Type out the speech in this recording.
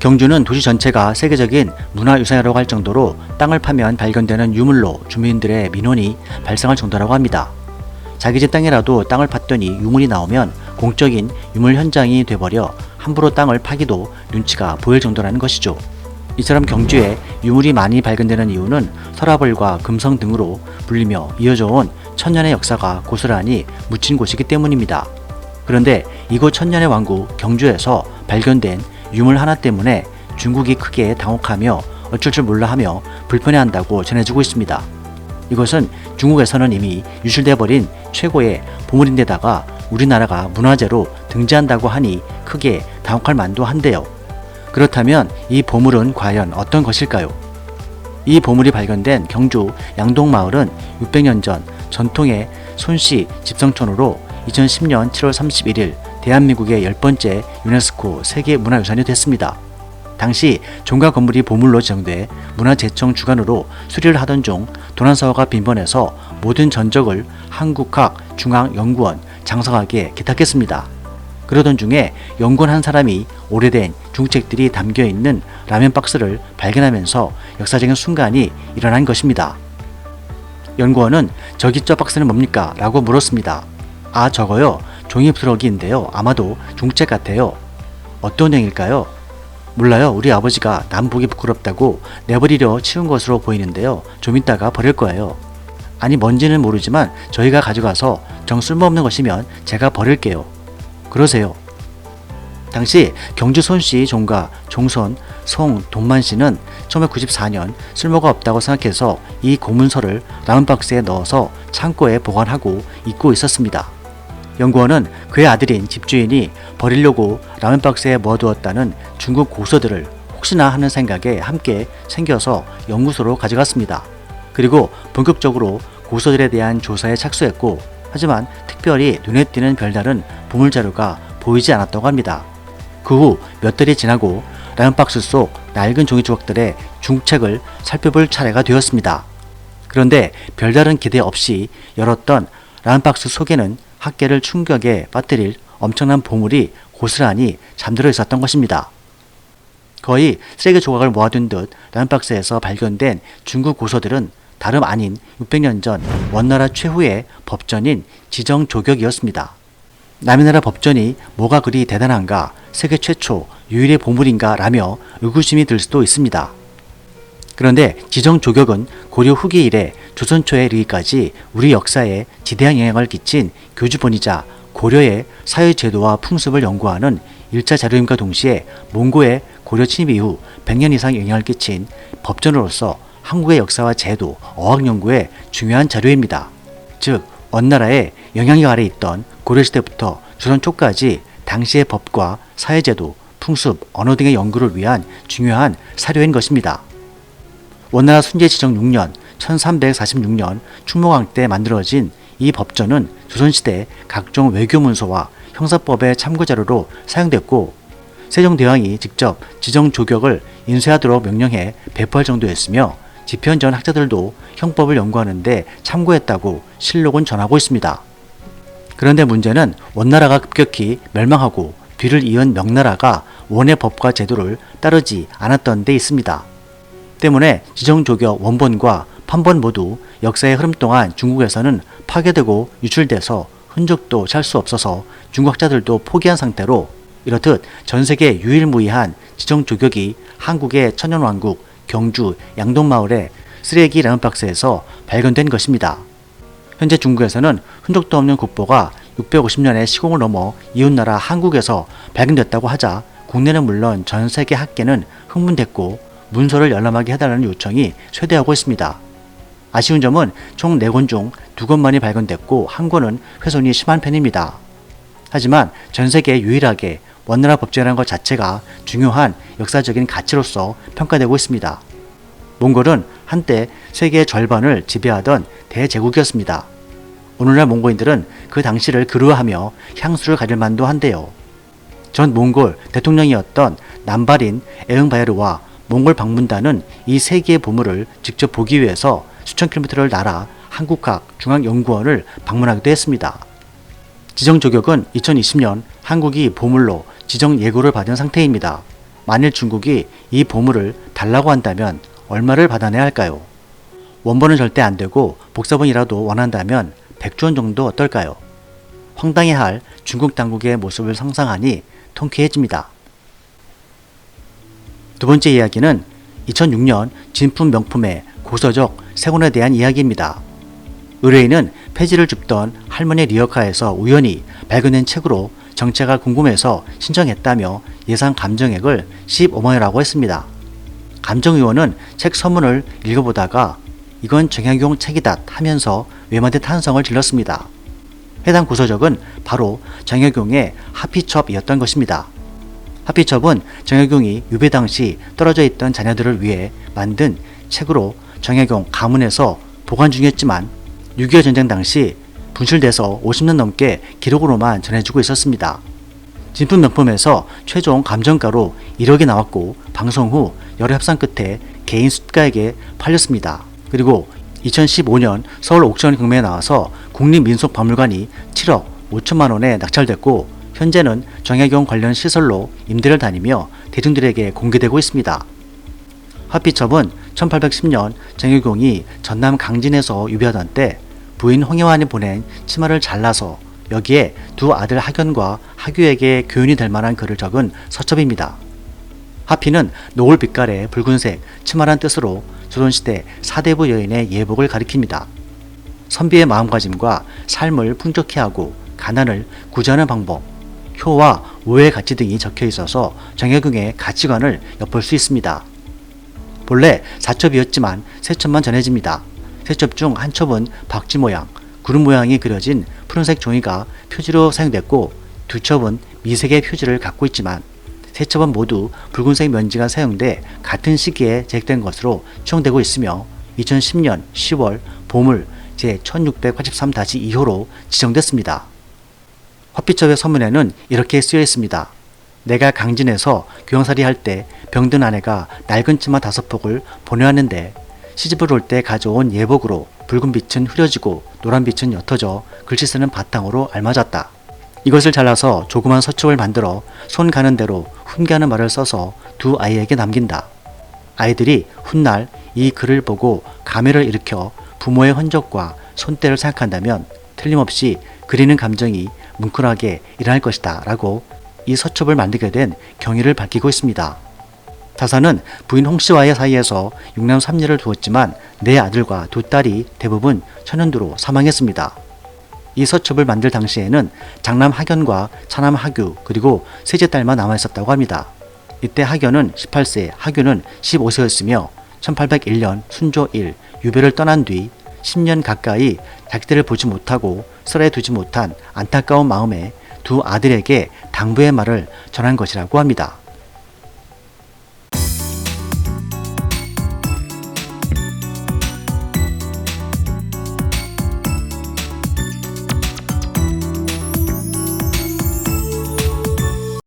경주는 도시 전체가 세계적인 문화유산이라고 할 정도로 땅을 파면 발견되는 유물로 주민들의 민원이 발생할 정도라고 합니다. 자기 집 땅이라도 땅을 팠더니 유물이 나오면 공적인 유물 현장이 돼버려 함부로 땅을 파기도 눈치가 보일 정도라는 것이죠. 이처럼 경주에 유물이 많이 발견되는 이유는 설화벌과 금성 등으로 불리며 이어져 온 천년의 역사가 고스란히 묻힌 곳이기 때문입니다. 그런데 이곳 천년의 왕국 경주에서 발견된 유물 하나 때문에 중국이 크게 당혹하며 어쩔 줄 몰라 하며 불편해한다고 전해지고 있습니다. 이것은 중국에서는 이미 유출돼 버린 최고의 보물인데다가 우리나라가 문화재로 등재한다고 하니 크게 당혹할 만도 한데요. 그렇다면 이 보물은 과연 어떤 것일까요? 이 보물이 발견된 경주 양동마을은 600년 전 전통의 손씨 집성촌으로 2010년 7월 31일 대한민국의 10번째 유네스코 세계문화유산이 됐습니다. 당시 종가 건물이 보물로 지정돼 문화재청 주관으로 수리를 하던 중 도난사고가 빈번해서 모든 전적을 한국학중앙연구원 장성하게 기탁했습니다. 그러던 중에 연구원 한 사람이 오래된 중책들이 담겨있는 라면 박스를 발견하면서 역사적인 순간이 일어난 것입니다. 연구원은 "저기 저 박스는 뭡니까?" 라고 물었습니다. "아, 저거요. 종이부스러기인데요. 아마도 중책 같아요." "어떤 형일까요?" "몰라요. 우리 아버지가 남 보기 부끄럽다고 내버리려 치운 것으로 보이는데요. 좀 이따가 버릴 거예요." "아니, 뭔지는 모르지만 저희가 가져가서 정 쓸모없는 것이면 제가 버릴게요." "그러세요." 당시 경주 손씨 종가 종손 송돈만씨는 1994년 쓸모가 없다고 생각해서 이 고문서를 라면박스에 넣어서 창고에 보관하고 잊고 있었습니다. 연구원은 그의 아들인 집주인이 버리려고 라면박스에 모아두었다는 중국 고서들을 혹시나 하는 생각에 함께 챙겨서 연구소로 가져갔습니다. 그리고 본격적으로 고서들에 대한 조사에 착수했고, 하지만 특별히 눈에 띄는 별다른 보물자료가 보이지 않았다고 합니다. 그 후 몇 달이 지나고 라면박스 속 낡은 종이 조각들의 중책을 살펴볼 차례가 되었습니다. 그런데 별다른 기대 없이 열었던 라면박스 속에는 학계를 충격에 빠뜨릴 엄청난 보물이 고스란히 잠들어 있었던 것입니다. 거의 쓰레기 조각을 모아둔 듯 라면박스에서 발견된 중국 고서들은 다름 아닌 600년 전 원나라 최후의 법전인 지정조격이었습니다. 남의 나라 법전이 뭐가 그리 대단한가, 세계 최초 유일의 보물인가 라며 의구심이 들 수도 있습니다. 그런데 지정조격은 고려 후기 이래 조선 초에 이르기까지 우리 역사에 지대한 영향을 끼친 교주본이자 고려의 사회제도와 풍습을 연구하는 1차 자료임과 동시에 몽고의 고려 침입 이후 100년 이상 영향을 끼친 법전으로서 한국의 역사와 제도, 어학 연구에 중요한 자료입니다. 즉, 원나라의 영향력 아래 있던 고려시대부터 조선 초까지 당시의 법과 사회제도, 풍습, 언어 등의 연구를 위한 중요한 사료인 것입니다. 원나라 순제 지정 6년 1346년 충무강 때 만들어진 이 법전은 조선시대 각종 외교문서와 형사법의 참고자료로 사용됐고, 세종대왕이 직접 지정조격을 인쇄하도록 명령해 배포할 정도였으며 집현 전 학자들도 형법을 연구하는 데 참고했다고 실록은 전하고 있습니다. 그런데 문제는 원나라가 급격히 멸망하고 뒤를 이은 명나라가 원의 법과 제도를 따르지 않았던 데 있습니다. 때문에 지정조격 원본과 판본 모두 역사의 흐름 동안 중국에서는 파괴되고 유출돼서 흔적도 찾을 수 없어서 중국학자들도 포기한 상태로, 이렇듯 전세계 유일무이한 지정조격이 한국의 천년왕국 경주 양동마을의 쓰레기 라면박스에서 발견된 것입니다. 현재 중국에서는 흔적도 없는 국보가 650년의 시공을 넘어 이웃나라 한국에서 발견됐다고 하자 국내는 물론 전 세계 학계는 흥분됐고 문서를 열람하게 해달라는 요청이 쇄도하고 있습니다. 아쉬운 점은 총 4권 중 2권만이 발견됐고 1권은 훼손이 심한 편입니다. 하지만 전 세계 유일하게 원나라 법전이라는 것 자체가 중요한 역사적인 가치로서 평가되고 있습니다. 몽골은 한때 세계의 절반을 지배하던 대제국이었습니다. 오늘날 몽고인들은 그 당시를 그리워하며 향수를 가질 만도 한데요. 전 몽골 대통령이었던 남발인 에응바야르와 몽골 방문단은 이 세계의 보물을 직접 보기 위해서 수천 킬로미터를 날아 한국학중앙연구원을 방문하기도 했습니다. 지정조격은 2020년 한국이 보물로 지정 예고를 받은 상태입니다. 만일 중국이 이 보물을 달라고 한다면 얼마를 받아내야 할까요? 원본은 절대 안 되고 복사본이라도 원한다면 100조 원 정도 어떨까요? 황당해할 중국 당국의 모습을 상상하니 통쾌해집니다. 두 번째 이야기는 2006년 진품 명품의 고서적 세곤에 대한 이야기입니다. 의뢰인은 폐지를 줍던 할머니 리어카에서 우연히 발견된 책으로 정체가 궁금해서 신청했다며 예상 감정액을 15만원이라고 했습니다. 감정의원은 책 서문을 읽어보다가 이건 정약용 책이다 하면서 외마디 탄성을 질렀습니다. 해당 고서적은 바로 정약용의 하피첩이었던 것입니다. 하피첩은 정약용이 유배 당시 떨어져 있던 자녀들을 위해 만든 책으로 정약용 가문에서 보관 중이었지만 6.25 전쟁 당시 분실돼서 50년 넘게 기록으로만 전해지고 있었습니다. 진품 명품에서 최종 감정가로 1억이 나왔고 방송 후 여러 협상 끝에 개인 수가에게 팔렸습니다. 그리고 2015년 서울 옥션 경매에 나와서 국립민속박물관이 7억 5천만 원에 낙찰됐고 현재는 정약용 관련 시설로 임대를 다니며 대중들에게 공개되고 있습니다. 하피첩은 1810년 정약용이 전남 강진에서 유배하던 때 부인 홍여환이 보낸 치마를 잘라서 여기에 두 아들 학연과 하규에게 교훈이 될 만한 글을 적은 서첩입니다. 하피는 노을 빛깔의 붉은색 치마란 뜻으로 조선시대 사대부 여인의 예복을 가리킵니다. 선비의 마음가짐과 삶을 풍족해 하고 가난을 구제하는 방법, 효와 오해의 가치 등이 적혀 있어서 정약용의 가치관을 엿볼 수 있습니다. 본래 4첩이었지만 3첩만 전해집니다. 3첩 중 한 첩은 박쥐 모양, 구름 모양이 그려진 푸른색 종이가 표지로 사용됐고 2첩은 미색의 표지를 갖고 있지만 3첩은 모두 붉은색 면지가 사용돼 같은 시기에 제작된 것으로 추정되고 있으며 2010년 10월 보물 제1683-2호로 지정됐습니다. 화피첩의 서문에는 이렇게 쓰여 있습니다. 내가 강진에서 교양살이 할 때 병든 아내가 낡은 치마 5폭을 보내왔는데 시집을 올 때 가져온 예복으로 붉은 빛은 흐려지고 노란 빛은 옅어져 글씨 쓰는 바탕으로 알맞았다. 이것을 잘라서 조그만 서첩을 만들어 손 가는 대로 훈계하는 말을 써서 두 아이에게 남긴다. 아이들이 훗날 이 글을 보고 감회를 일으켜 부모의 흔적과 손때를 생각한다면 틀림없이 그리는 감정이 뭉클하게 일어날 것이다 라고 이 서첩을 만들게 된 경위를 밝히고 있습니다. 자사는 부인 홍씨와의 사이에서 6남 3녀를 두었지만 4아들과 2딸이 대부분 천연두로 사망했습니다. 이 서첩을 만들 당시에는 장남 하견과 차남 하규 그리고 셋째 딸만 남아있었다고 합니다. 이때 하견은 18세, 하규는 15세였으며 1801년 순조 1 유배를 떠난 뒤 10년 가까이 자기들을 보지 못하고 설에 두지 못한 안타까운 마음에 두 아들에게 당부의 말을 전한 것이라고 합니다.